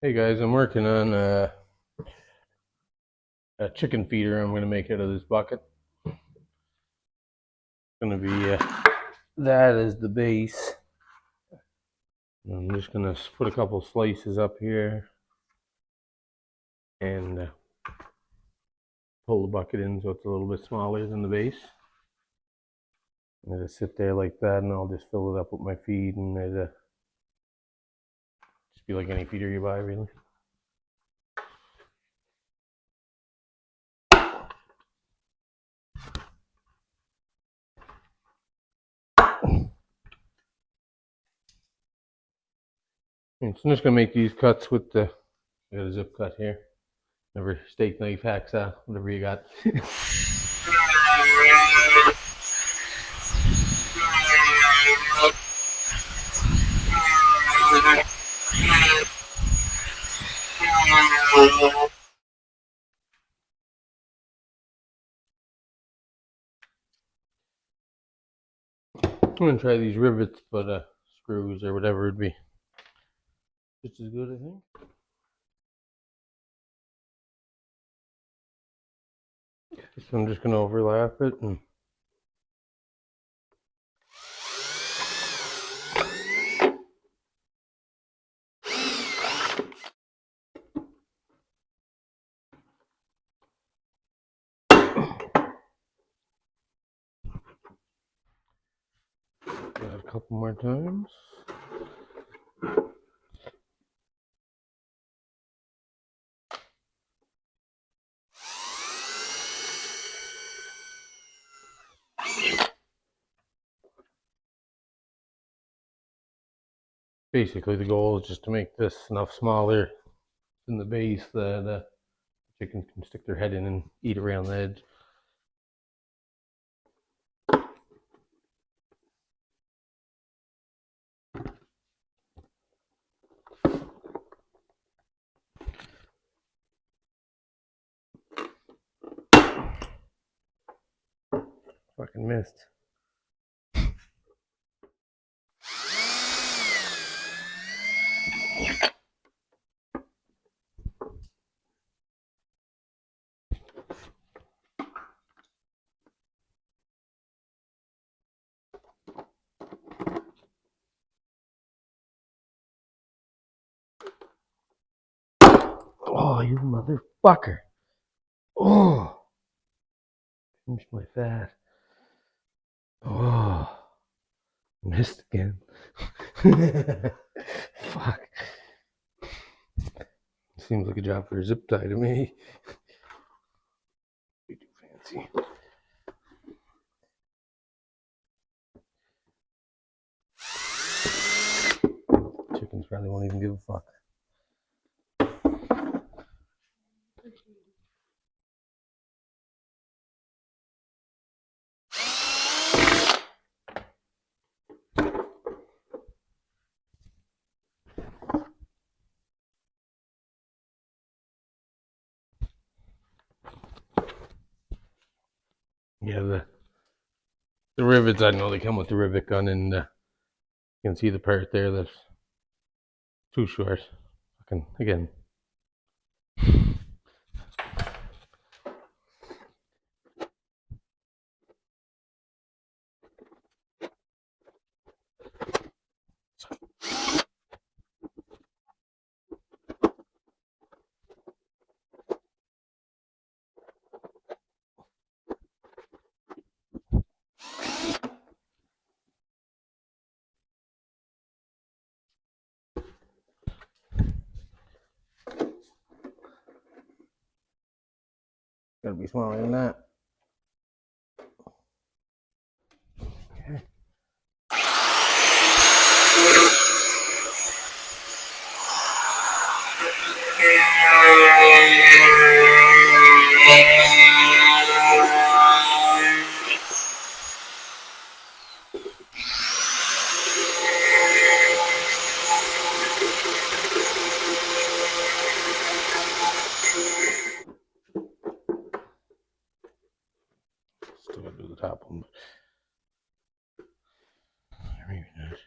Hey guys, I'm working on a chicken feeder I'm going to make out of this bucket. It's going to be that as the base. I'm just going to put a couple slices up here and pull the bucket in so it's a little bit smaller than the base. And it'll sit there like that, and I'll just fill it up with my feed, and it'll just be like any feeder you buy, really. And so I'm just going to make these cuts with the, I got a zip cut here. Whatever, steak knife, hacksaw, whatever you got. I'm going to try these rivets, but screws or whatever would be just as good, I think. So I'm just going to overlap it and a couple more times. Basically, the goal is just to make this enough smaller than the base that the chickens can stick their head in and eat around the edge. Fucking missed. Oh, you motherfucker. Oh, finish my fat. Oh, missed again. Fuck. Seems like a job for a zip tie to me. Be too fancy. Chickens probably won't even give a fuck. Yeah, the rivets, I know they come with the rivet gun, and you can see the part there that's too short. Fucking, again. Gotta be smaller than that. Okay. Still gotta do the top one, but maybe not.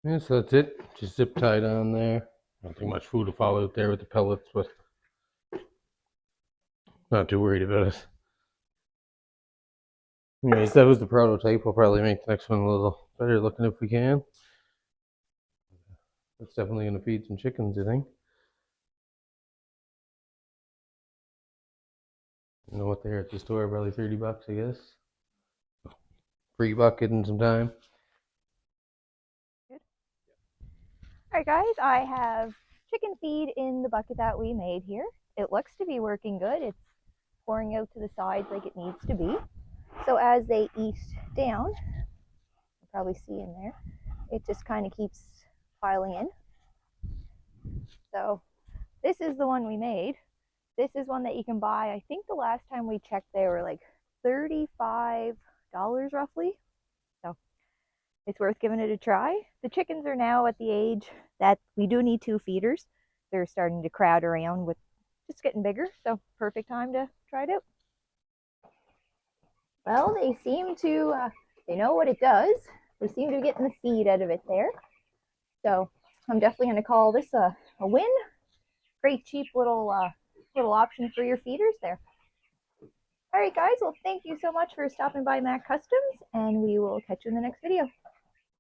Yeah, so that's it. Just zip tied on there. I don't think much food will fall out there with the pellets, but not too worried about it. Anyways, that was the prototype. We'll probably make the next one a little better looking if we can. That's definitely going to feed some chickens, I think. You know what they're at the store, probably 30 bucks, I guess. Free bucket and some time. Good. All right, guys, I have chicken feed in the bucket that we made here. It looks to be working good. It's pouring out to the sides like it needs to be. So as they eat down, you'll probably see in there, it just kind of keeps piling in. So this is the one we made. This is one that you can buy. I think the last time we checked, they were like $35 roughly. So it's worth giving it a try. The chickens are now at the age that we do need 2 feeders. They're starting to crowd around with just getting bigger, so perfect time to try it out. Well, they seem to, they know what it does. They seem to be getting the feed out of it there. So I'm definitely going to call this a win. Great cheap little option for your feeders there. All right, guys. Well, thank you so much for stopping by MacCustoms, and we will catch you in the next video.